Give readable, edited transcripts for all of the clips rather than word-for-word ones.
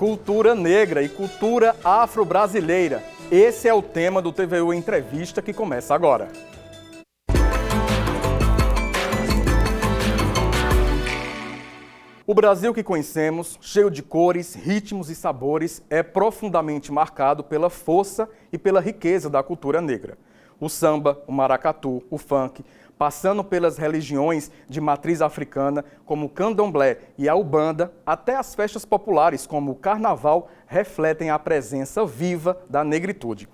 Cultura negra e cultura afro-brasileira. Esse é o tema do TVU Entrevista que começa agora. O Brasil que conhecemos, cheio de cores, ritmos e sabores, é profundamente marcado pela força e pela riqueza da cultura negra. O samba, o maracatu, o funk, passando pelas religiões de matriz africana, como o candomblé e a ubanda, até as festas populares, como o carnaval, refletem a presença viva da negritude.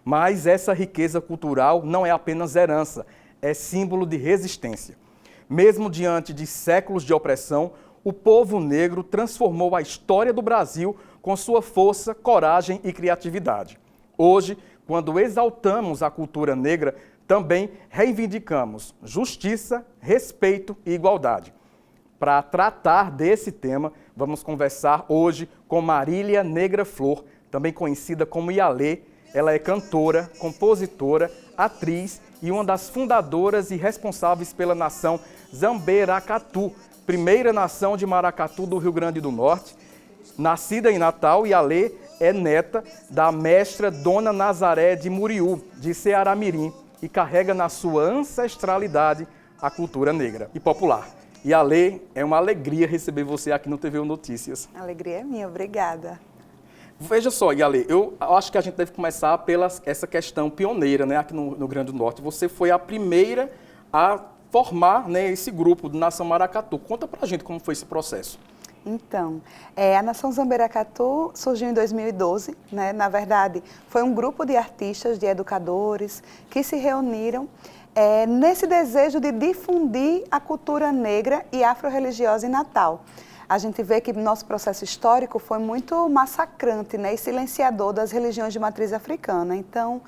Mas essa riqueza cultural não é apenas herança, é símbolo de resistência. Mesmo diante de séculos de opressão, o povo negro transformou a história do Brasil com sua força, coragem e criatividade. Hoje, quando exaltamos a cultura negra, também reivindicamos justiça, respeito e igualdade. Para tratar desse tema, vamos conversar hoje com Marília Negra Flor, também conhecida como Ialê. Ela é cantora, compositora, atriz e uma das fundadoras e responsáveis pela nação Zamberacatu, primeira nação de maracatu do Rio Grande do Norte. Nascida em Natal, Ialê é neta da mestra Dona Nazaré de Muriú, de Ceará-Mirim, e carrega na sua ancestralidade a cultura negra e popular. Ialê, é uma alegria receber você aqui no TVU Notícias. A alegria é minha, obrigada. Veja só, Ialê, eu acho que a gente deve começar pela essa questão pioneira, né, aqui no Rio Grande do Norte. Você foi a primeira a formar, né, esse grupo de Nação Maracatu. Conta pra gente como foi esse processo. Então, a Nação Zamberacatu surgiu em 2012, né? Na verdade, foi um grupo de artistas, de educadores, que se reuniram nesse desejo de difundir a cultura negra e afro-religiosa em Natal. A gente vê que nosso processo histórico foi muito massacrante, né, e silenciador das religiões de matriz africana. Então,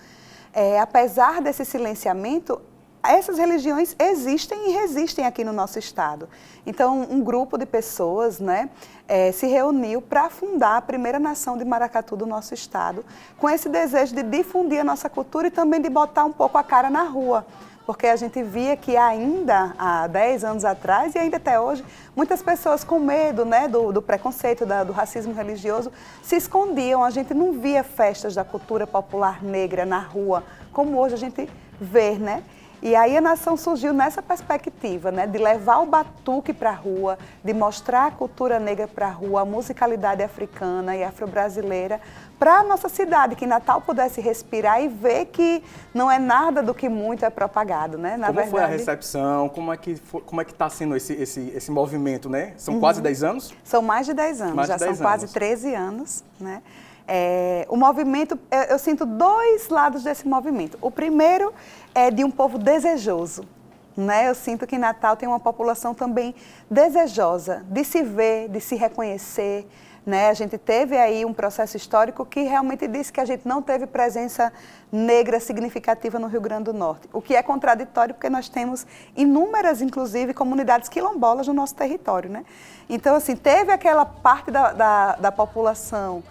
apesar desse silenciamento, essas religiões existem e resistem aqui no nosso estado. Então, um grupo de pessoas, né, se reuniu para fundar a primeira nação de maracatu do nosso estado, com esse desejo de difundir a nossa cultura e também de botar um pouco a cara na rua. Porque a gente via que ainda há 10 anos atrás e ainda até hoje, muitas pessoas com medo, né, do preconceito, do racismo religioso, se escondiam. A gente não via festas da cultura popular negra na rua, como hoje a gente vê, né? E aí a nação surgiu nessa perspectiva, né, de levar o batuque para a rua, de mostrar a cultura negra para a rua, a musicalidade africana e afro-brasileira, para a nossa cidade, que Natal pudesse respirar e ver que não é nada do que muito é propagado, né? Na verdade, foi a recepção? Como é que está sendo esse movimento, né? São quase 10 anos? São mais de 10 anos, já são quase 13 anos, né? O movimento, eu sinto dois lados desse movimento. O primeiro é de um povo desejoso, né? Eu sinto que Natal tem uma população também desejosa de se ver, de se reconhecer, né? A gente teve aí um processo histórico que realmente disse que a gente não teve presença negra significativa no Rio Grande do Norte, o que é contraditório porque nós temos inúmeras, inclusive, comunidades quilombolas no nosso território, né? Então, assim, teve aquela parte da população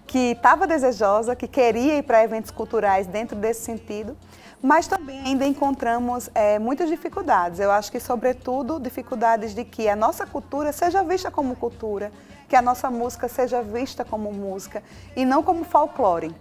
que estava desejosa, que queria ir para eventos culturais dentro desse sentido, mas também ainda encontramos muitas dificuldades. Eu acho que, sobretudo, dificuldades de que a nossa cultura seja vista como cultura, que a nossa música seja vista como música e não como folclore,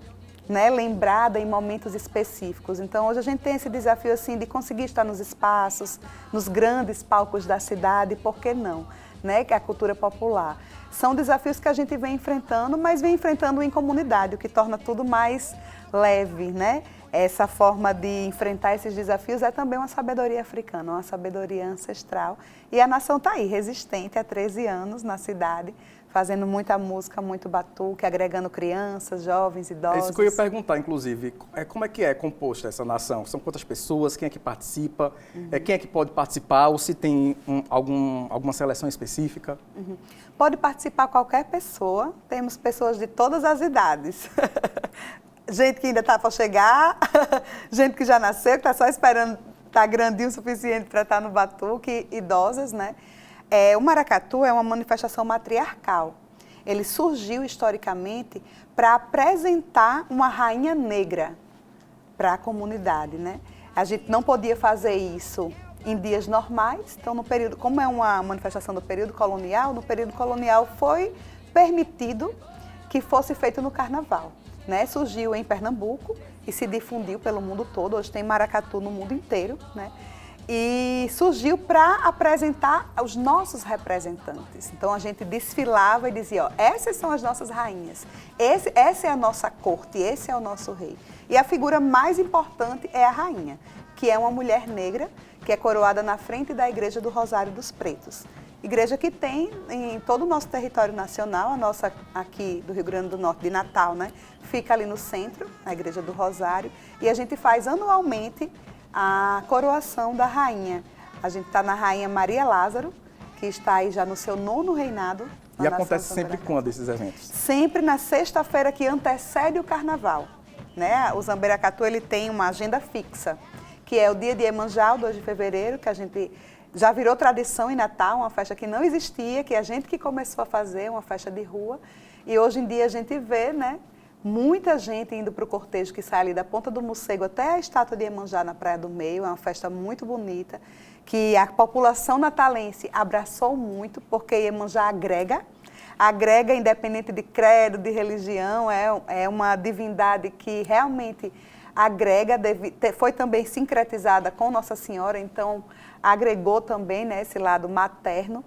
né, lembrada em momentos específicos. Então, hoje a gente tem esse desafio assim, de conseguir estar nos espaços, nos grandes palcos da cidade, por que não? Né, que é a cultura popular. São desafios que a gente vem enfrentando, mas vem enfrentando em comunidade, o que torna tudo mais leve, né? Essa forma de enfrentar esses desafios é também uma sabedoria africana, uma sabedoria ancestral. E a nação está aí, resistente há 13 anos na cidade, fazendo muita música, muito batuque, agregando crianças, jovens, idosos. É isso que eu ia perguntar, inclusive. Como é que é composta essa nação? São quantas pessoas? Quem é que participa? Quem é que pode participar? Ou se tem alguma seleção específica? Pode participar qualquer pessoa. Temos pessoas de todas as idades. Gente que ainda está para chegar, gente que já nasceu, que está só esperando estar grandinho o suficiente para estar no batuque, idosas, né? O maracatu é uma manifestação matriarcal. Ele surgiu historicamente para apresentar uma rainha negra para a comunidade, né? A gente não podia fazer isso em dias normais, então no período, como é uma manifestação do período colonial, no período colonial foi permitido que fosse feito no carnaval, né? Surgiu em Pernambuco e se difundiu pelo mundo todo. Hoje tem maracatu no mundo inteiro, né? E surgiu para apresentar os nossos representantes. Então a gente desfilava e dizia, ó, essas são as nossas rainhas, essa é a nossa corte, esse é o nosso rei. E a figura mais importante é a rainha, que é uma mulher negra, que é coroada na frente da Igreja do Rosário dos Pretos. Igreja que tem em todo o nosso território nacional, a nossa aqui do Rio Grande do Norte, de Natal, né? Fica ali no centro, na Igreja do Rosário, e a gente faz anualmente a coroação da rainha. A gente está na Rainha Maria Lázaro, que está aí já no seu 9º reinado. E acontece sempre quando esses eventos? Sempre na sexta-feira que antecede o carnaval, né? O Zamberacatu, ele tem uma agenda fixa, que é o dia de Iemanjá, o 2 de fevereiro, que a gente já virou tradição em Natal, uma festa que não existia, que a gente que começou a fazer, uma festa de rua. E hoje em dia a gente vê, né, muita gente indo para o cortejo que sai ali da Ponta do Morcego até a estátua de Iemanjá na Praia do Meio. É uma festa muito bonita, que a população natalense abraçou muito, porque Iemanjá agrega independente de credo, de religião, é uma divindade que realmente agrega, foi também sincretizada com Nossa Senhora, então agregou também, né, esse lado materno,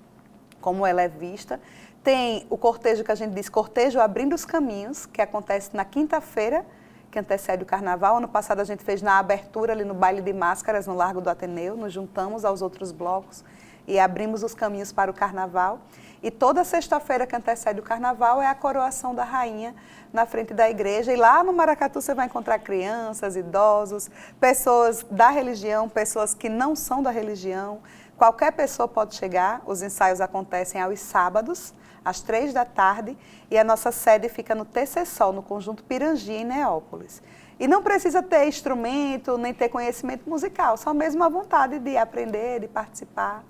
como ela é vista. Tem o cortejo que a gente diz, cortejo abrindo os caminhos, que acontece na quinta-feira, que antecede o carnaval. Ano passado a gente fez na abertura ali no baile de máscaras, no Largo do Ateneu, nos juntamos aos outros blocos e abrimos os caminhos para o carnaval. E toda sexta-feira que antecede o carnaval é a coroação da rainha na frente da igreja. E lá no Maracatu você vai encontrar crianças, idosos, pessoas da religião, pessoas que não são da religião. Qualquer pessoa pode chegar. Os ensaios acontecem aos sábados, às 15h, e a nossa sede fica no TC Sol, no Conjunto Pirangi, em Neópolis. E não precisa ter instrumento, nem ter conhecimento musical, só mesmo a vontade de aprender, de participar.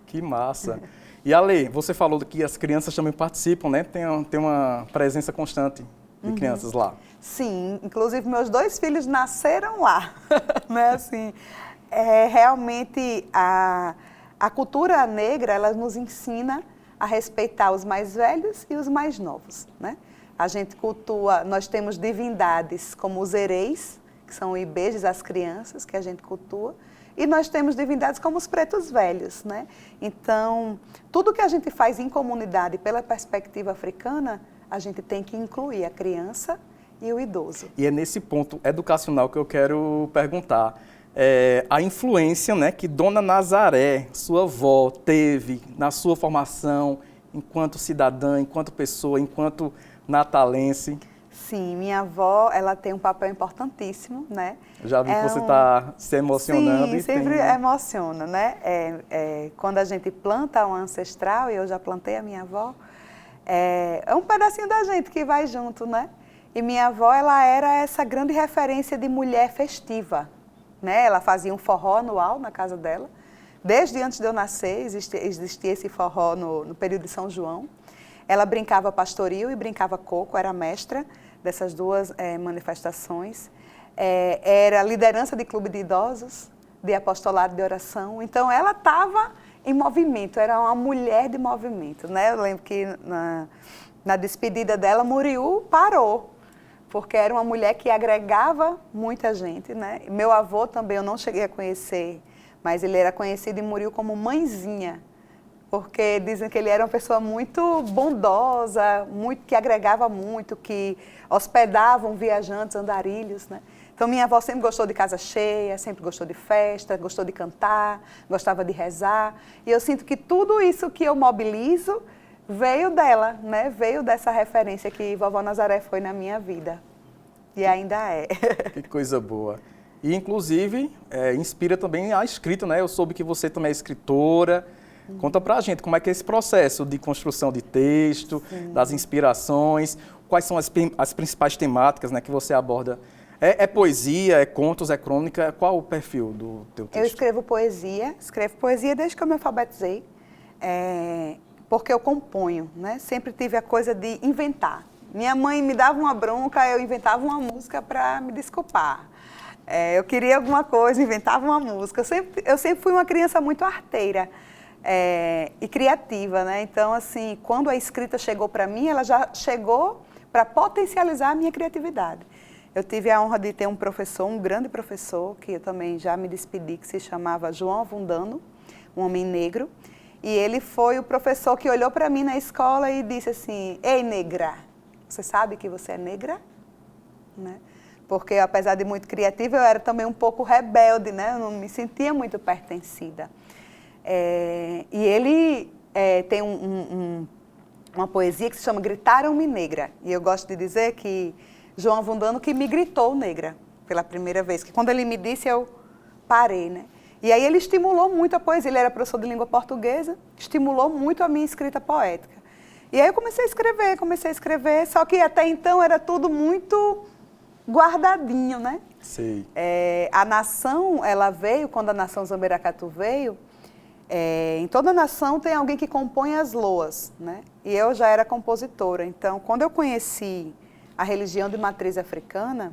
Que massa! E Ale, você falou que as crianças também participam, né? Tem uma presença constante de crianças lá. Sim, inclusive meus 2 filhos nasceram lá, né? Assim, realmente a cultura negra, ela nos ensina a respeitar os mais velhos e os mais novos, né? A gente cultua, nós temos divindades como os ereis, que são ibejes, as crianças, que a gente cultua, e nós temos divindades como os pretos velhos, né? Então, tudo que a gente faz em comunidade pela perspectiva africana, a gente tem que incluir a criança e o idoso. E é nesse ponto educacional que eu quero perguntar. A influência, né, que Dona Nazaré, sua avó, teve na sua formação enquanto cidadã, enquanto pessoa, enquanto natalense. Sim, minha avó, ela tem um papel importantíssimo, né? Já vi que você está se emocionando. Sim, sempre emociona, né? Quando a gente planta um ancestral, e eu já plantei a minha avó, é um pedacinho da gente que vai junto, né? E minha avó, ela era essa grande referência de mulher festiva, né? Ela fazia um forró anual na casa dela. Desde antes de eu nascer, existia esse forró no período de São João. Ela brincava pastoril e brincava coco, era mestra dessas 2 manifestações. Era liderança de clube de idosos, de apostolado de oração. Então, ela estava em movimento, era uma mulher de movimento, né? Eu lembro que na despedida dela, Muriú parou, porque era uma mulher que agregava muita gente, né? Meu avô também eu não cheguei a conhecer, mas ele era conhecido em Muriú como mãezinha, porque dizem que ele era uma pessoa muito bondosa, que agregava muito, que hospedavam viajantes, andarilhos, né? Então, minha avó sempre gostou de casa cheia, sempre gostou de festa, gostou de cantar, gostava de rezar. E eu sinto que tudo isso que eu mobilizo veio dela, né? Veio dessa referência que Vovó Nazaré foi na minha vida. E ainda é. Que coisa boa. E, inclusive, inspira também a escrita, né? Eu soube que você também é escritora. Conta pra gente como é que é esse processo de construção de texto, das inspirações, quais são as principais temáticas, né, que você aborda. É poesia, é contos, é crônica? Qual o perfil do teu texto? Eu escrevo poesia desde que eu me alfabetizei, porque eu componho, né? Sempre tive a coisa de inventar. Minha mãe me dava uma bronca, eu inventava uma música para me desculpar. Eu queria alguma coisa, inventava uma música. Eu sempre fui uma criança muito arteira. E criativa, né? Então, assim, quando a escrita chegou para mim, ela já chegou para potencializar a minha criatividade. Eu tive a honra de ter um professor, um grande professor, que eu também já me despedi, que se chamava João Avundano, um homem negro. E ele foi o professor que olhou para mim na escola e disse assim: ei, negra, você sabe que você é negra? Né? Porque, apesar de muito criativa, eu era também um pouco rebelde, né? Eu não me sentia muito pertencida. E ele tem uma poesia que se chama Gritaram-me Negra. E eu gosto de dizer que João Avundano que me gritou negra pela primeira vez. Que quando ele me disse, eu parei, né? E aí ele estimulou muito a poesia. Ele era professor de língua portuguesa, estimulou muito a minha escrita poética. E aí eu comecei a escrever, só que até então era tudo muito guardadinho, né? Sei. A nação, ela veio, quando a nação Zamberacatu veio, em toda nação tem alguém que compõe as loas, né? E eu já era compositora. Então, quando eu conheci a religião de matriz africana,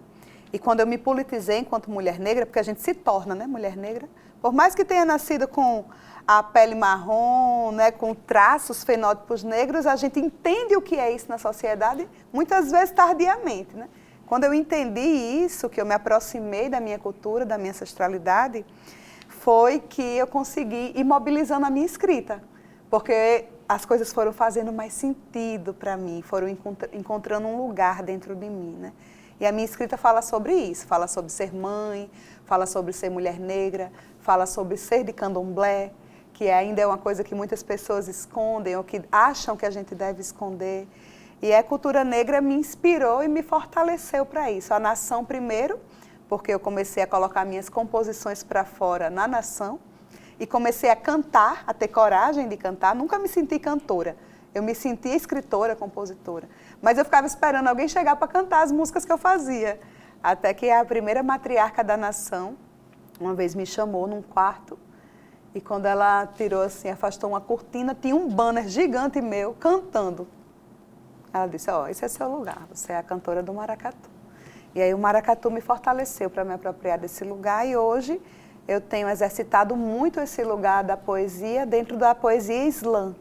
e quando eu me politizei enquanto mulher negra, porque a gente se torna, né, mulher negra, por mais que tenha nascido com a pele marrom, né, com traços fenótipos negros, a gente entende o que é isso na sociedade, muitas vezes tardiamente, né? Quando eu entendi isso, que eu me aproximei da minha cultura, da minha ancestralidade, foi que eu consegui ir mobilizando a minha escrita, porque as coisas foram fazendo mais sentido para mim, foram encontrando um lugar dentro de mim, né? E a minha escrita fala sobre isso, fala sobre ser mãe, fala sobre ser mulher negra, fala sobre ser de candomblé, que ainda é uma coisa que muitas pessoas escondem ou que acham que a gente deve esconder. E a cultura negra me inspirou e me fortaleceu para isso. A nação primeiro, porque eu comecei a colocar minhas composições para fora na nação e comecei a cantar, a ter coragem de cantar. Nunca me senti cantora, eu me sentia escritora, compositora. Mas eu ficava esperando alguém chegar para cantar as músicas que eu fazia. Até que a primeira matriarca da nação, uma vez me chamou num quarto, e quando ela tirou assim, afastou uma cortina, tinha um banner gigante meu cantando. Ela disse: ó, esse é seu lugar, você é a cantora do maracatu. E aí o maracatu me fortaleceu para me apropriar desse lugar, e hoje eu tenho exercitado muito esse lugar da poesia dentro da poesia slam,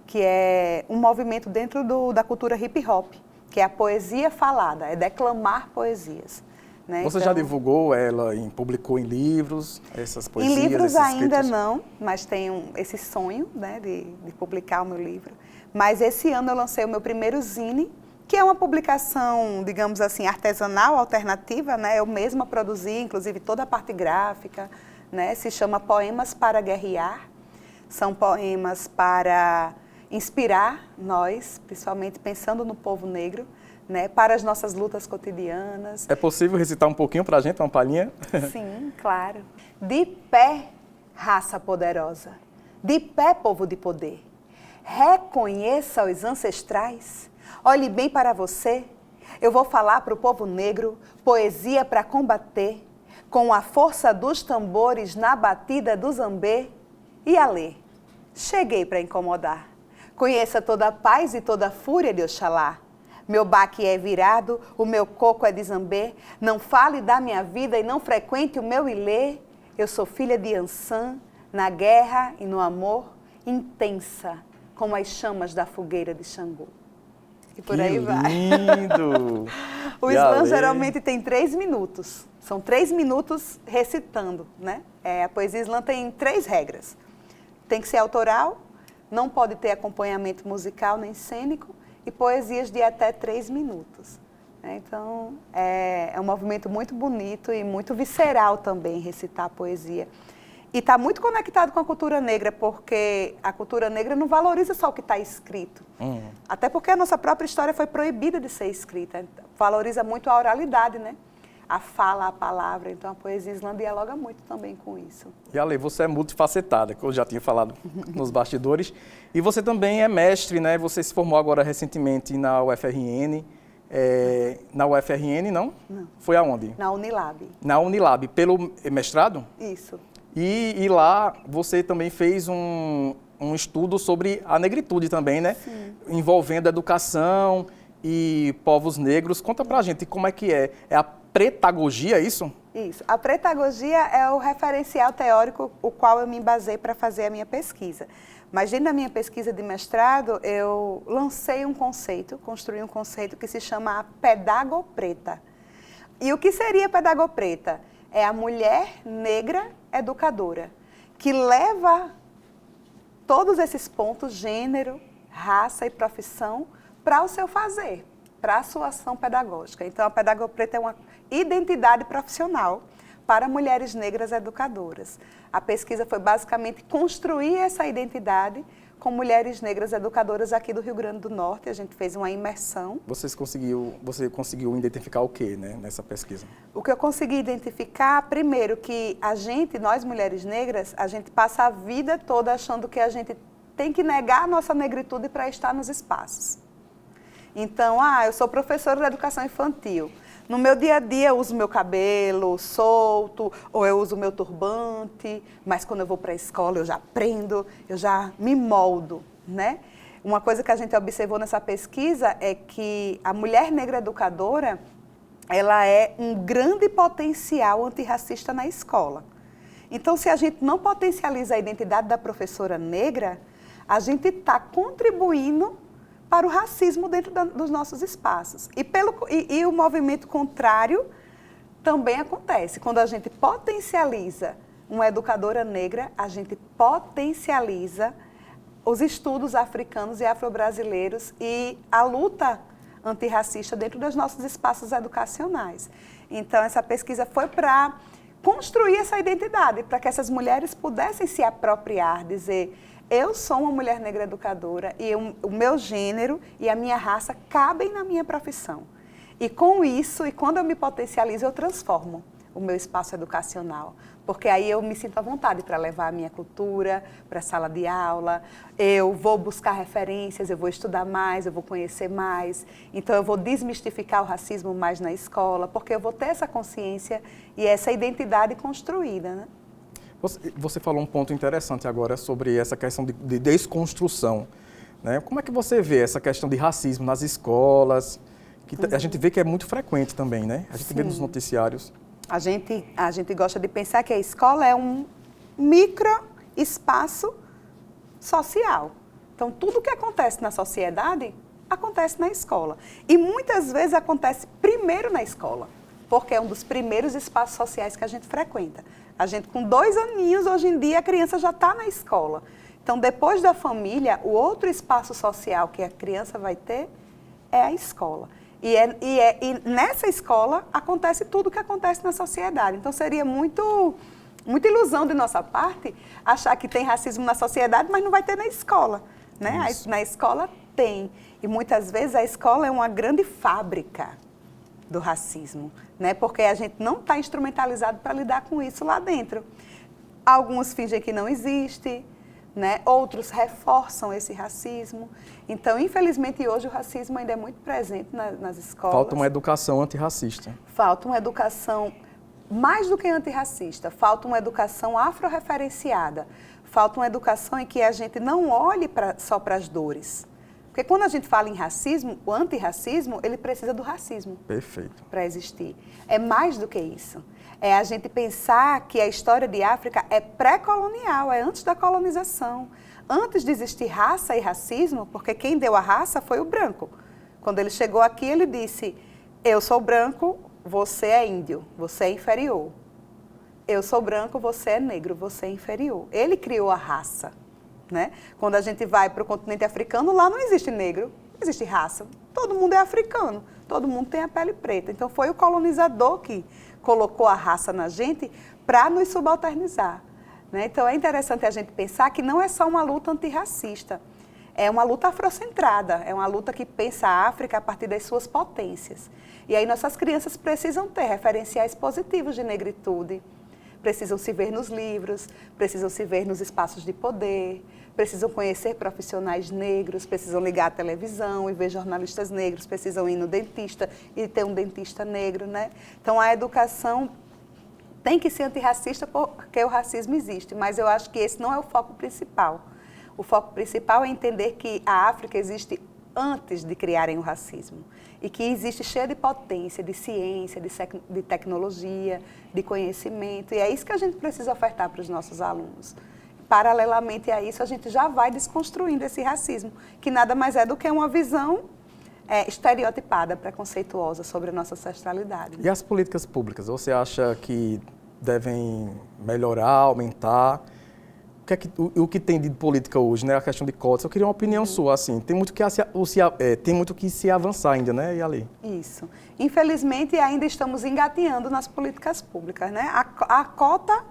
que é um movimento dentro da cultura hip hop, que é a poesia falada, é declamar poesias. Né? Você já divulgou ela, publicou em livros, essas poesias? Em livros ainda escritos? não, mas tenho esse sonho, né, de publicar o meu livro. Mas esse ano eu lancei o meu primeiro zine, que é uma publicação, digamos assim, artesanal, alternativa, né? Eu mesma produzi, inclusive, toda a parte gráfica, né? Se chama Poemas para Guerrear. São poemas para inspirar nós, principalmente pensando no povo negro, né? Para as nossas lutas cotidianas. É possível recitar um pouquinho para a gente, uma palhinha? Sim, claro. De pé, raça poderosa. De pé, povo de poder. Reconheça os ancestrais. Olhe bem para você. Eu vou falar para o povo negro, poesia para combater, com a força dos tambores na batida do zambê. E a ler. Cheguei para incomodar. Conheça toda a paz e toda a fúria de Oxalá. Meu baque é virado, o meu coco é de zambê. Não fale da minha vida e não frequente o meu ilê. Eu sou filha de Ançã, na guerra e no amor, intensa, como as chamas da fogueira de Xangô. E por aí vai. Lindo! O slam geralmente tem 3 minutos. São 3 minutos recitando, né? A poesia slam tem 3 regras. Tem que ser autoral, não pode ter acompanhamento musical nem cênico, e poesias de até 3 minutos. Então, é um movimento muito bonito e muito visceral também recitar a poesia. E está muito conectado com a cultura negra, porque a cultura negra não valoriza só o que está escrito. Até porque a nossa própria história foi proibida de ser escrita. Valoriza muito a oralidade, né? A fala, a palavra. Então, a poesia slam dialoga muito também com isso. E Ale, você é multifacetada, que eu já tinha falado nos bastidores. E você também é mestre, né? Você se formou agora recentemente na UFRN. Na UFRN, não? Não. Foi aonde? Na Unilab. Na Unilab. Pelo mestrado? Isso. E lá você também fez um estudo sobre a negritude também, né? Sim. Envolvendo educação e povos negros. Conta pra gente como é que é. É a pretagogia, isso? Isso. A pretagogia é o referencial teórico o qual eu me basei para fazer a minha pesquisa. Mas dentro da minha pesquisa de mestrado, eu lancei um conceito, construí um conceito que se chama a pedagopreta. E o que seria a pedagopreta? É a mulher negra educadora, que leva todos esses pontos, gênero, raça e profissão, para o seu fazer, para a sua ação pedagógica. Então, a pedagopreta é uma identidade profissional para mulheres negras educadoras. A pesquisa foi basicamente construir essa identidade com mulheres negras educadoras aqui do Rio Grande do Norte. A gente fez uma imersão. Você conseguiu identificar o que, né, nessa pesquisa? O que eu consegui identificar, primeiro, que nós mulheres negras, a gente passa a vida toda achando que a gente tem que negar a nossa negritude para estar nos espaços. Então, eu sou professora de educação infantil. No meu dia a dia eu uso meu cabelo solto, ou eu uso meu turbante, mas quando eu vou para a escola eu já aprendo, eu já me moldo, né? Uma coisa que a gente observou nessa pesquisa é que a mulher negra educadora, ela é um grande potencial antirracista na escola. Então, se a gente não potencializa a identidade da professora negra, a gente está contribuindo para o racismo dentro dos nossos espaços. E o movimento contrário também acontece. Quando a gente potencializa uma educadora negra, a gente potencializa os estudos africanos e afro-brasileiros e a luta antirracista dentro dos nossos espaços educacionais. Então, essa pesquisa foi para construir essa identidade, para que essas mulheres pudessem se apropriar, dizer: eu sou uma mulher negra educadora e o meu gênero e a minha raça cabem na minha profissão. E com isso, e quando eu me potencializo, eu transformo o meu espaço educacional. Porque aí eu me sinto à vontade para levar a minha cultura para a sala de aula, eu vou buscar referências, eu vou estudar mais, eu vou conhecer mais. Então eu vou desmistificar o racismo mais na escola, porque eu vou ter essa consciência e essa identidade construída, né? Você falou um ponto interessante agora sobre essa questão de desconstrução, né? Como é que você vê essa questão de racismo nas escolas? Que a gente vê que é muito frequente também, né? A gente vê nos noticiários. A gente gosta de pensar que a escola é um micro espaço social. Então, tudo que acontece na sociedade acontece na escola. E muitas vezes acontece primeiro na escola, porque é um dos primeiros espaços sociais que a gente frequenta. A gente, com 2 aninhos, hoje em dia, a criança já está na escola. Então, depois da família, o outro espaço social que a criança vai ter é a escola. E nessa escola acontece tudo o que acontece na sociedade. Então, seria muita ilusão de nossa parte achar que tem racismo na sociedade, mas não vai ter na escola, né? Na escola tem. E muitas vezes a escola é uma grande fábrica do racismo, né? Porque a gente não está instrumentalizado para lidar com isso lá dentro. Alguns fingem que não existe, né? Outros reforçam esse racismo. Então, infelizmente, hoje o racismo ainda é muito presente nas escolas. Falta uma educação antirracista. Falta uma educação, mais do que antirracista, falta uma educação afro-referenciada. Falta uma educação em que a gente não olhe só para as dores. Porque quando a gente fala em racismo, o antirracismo, ele precisa do racismo. Perfeito. Para existir. É mais do que isso. É a gente pensar que a história de África é pré-colonial, é antes da colonização. Antes de existir raça e racismo, porque quem deu a raça foi o branco. Quando ele chegou aqui, ele disse: eu sou branco, você é índio, você é inferior. Eu sou branco, você é negro, você é inferior. Ele criou a raça. Né? Quando a gente vai para o continente africano, lá não existe negro, não existe raça. Todo mundo é africano, todo mundo tem a pele preta. Então foi o colonizador que colocou a raça na gente para nos subalternizar. Né? Então é interessante a gente pensar que não é só uma luta antirracista, é uma luta afrocentrada, é uma luta que pensa a África a partir das suas potências. E aí nossas crianças precisam ter referenciais positivos de negritude, precisam se ver nos livros, precisam se ver nos espaços de poder, precisam conhecer profissionais negros, precisam ligar a televisão e ver jornalistas negros, precisam ir no dentista e ter um dentista negro, né? Então, a educação tem que ser antirracista porque o racismo existe, mas eu acho que esse não é o foco principal. O foco principal é entender que a África existe antes de criarem o racismo e que existe cheia de potência, de ciência, de tecnologia, de conhecimento, e é isso que a gente precisa ofertar para os nossos alunos. paralelamente a isso, a gente já vai desconstruindo esse racismo, que nada mais é do que uma visão estereotipada, preconceituosa sobre a nossa ancestralidade. E as políticas públicas, você acha que devem melhorar, aumentar? O que tem de política hoje, né? A questão de cotas. Eu queria uma opinião sua, assim. Tem muito que se avançar ainda, né, Yali? Isso. Infelizmente, ainda estamos engateando nas políticas públicas, né? A cota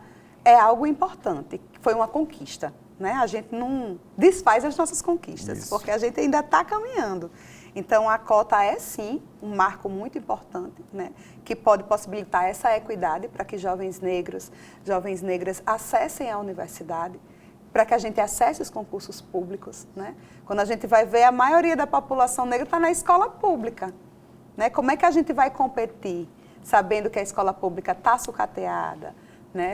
é algo importante, foi uma conquista, né? A gente não desfaz as nossas conquistas, isso, porque a gente ainda está caminhando. Então, a cota é, sim, um marco muito importante, né, que pode possibilitar essa equidade para que jovens negros, jovens negras acessem a universidade, para que a gente acesse os concursos públicos, né? Quando a gente vai ver, a maioria da população negra está na escola pública, né? Como é que a gente vai competir sabendo que a escola pública está sucateada, né?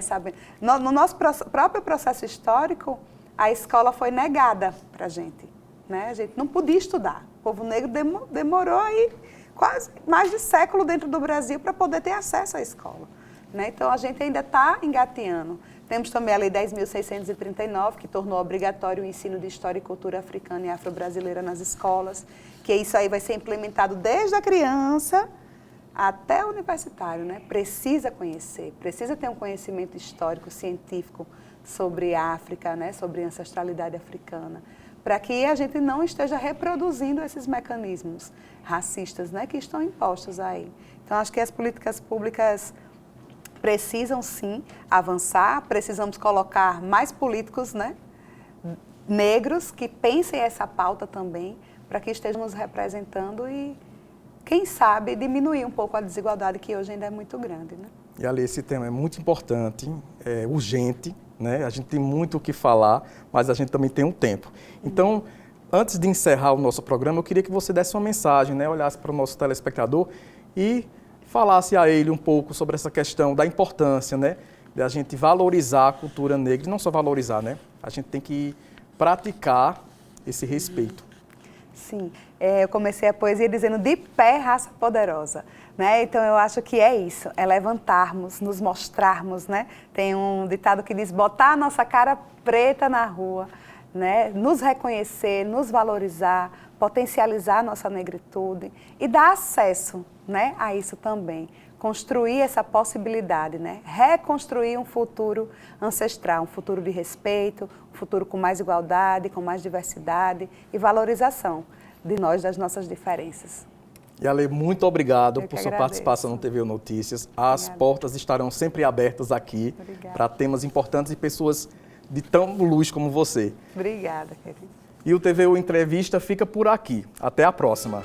No nosso próprio processo histórico, a escola foi negada para a gente, né? A gente não podia estudar. O povo negro demorou aí quase mais de século dentro do Brasil para poder ter acesso à escola, né? Então, a gente ainda está engateando. Temos também a Lei 10.639, que tornou obrigatório o ensino de história e cultura africana e afro-brasileira nas escolas, que isso aí vai ser implementado desde a criança até o universitário, né? Precisa conhecer, precisa ter um conhecimento histórico, científico sobre a África, né? Sobre a ancestralidade africana, para que a gente não esteja reproduzindo esses mecanismos racistas, né, que estão impostos aí. Então, acho que as políticas públicas precisam, sim, avançar, precisamos colocar mais políticos, né, negros que pensem essa pauta também, para que estejamos representando e, quem sabe, diminuir um pouco a desigualdade que hoje ainda é muito grande, né? E ali, esse tema é muito importante, é urgente, né? A gente tem muito o que falar, mas a gente também tem um tempo. Então, antes de encerrar o nosso programa, eu queria que você desse uma mensagem, né? Olhasse para o nosso telespectador e falasse a ele um pouco sobre essa questão da importância, né, da gente valorizar a cultura negra, e não só valorizar, né? A gente tem que praticar esse respeito. Sim, eu comecei a poesia dizendo de pé, raça poderosa, né? Então eu acho que é isso, é levantarmos, nos mostrarmos, né? Tem um ditado que diz botar a nossa cara preta na rua, né? Nos reconhecer, nos valorizar, potencializar a nossa negritude e dar acesso, né, a isso também. Construir essa possibilidade, né? Reconstruir um futuro ancestral, um futuro de respeito, um futuro com mais igualdade, com mais diversidade e valorização de nós, das nossas diferenças. Yali, muito obrigado por sua participação no TVU Notícias. As portas estarão sempre abertas aqui para temas importantes e pessoas de tão luz como você. Obrigada, querido. E o TVU Entrevista fica por aqui. Até a próxima.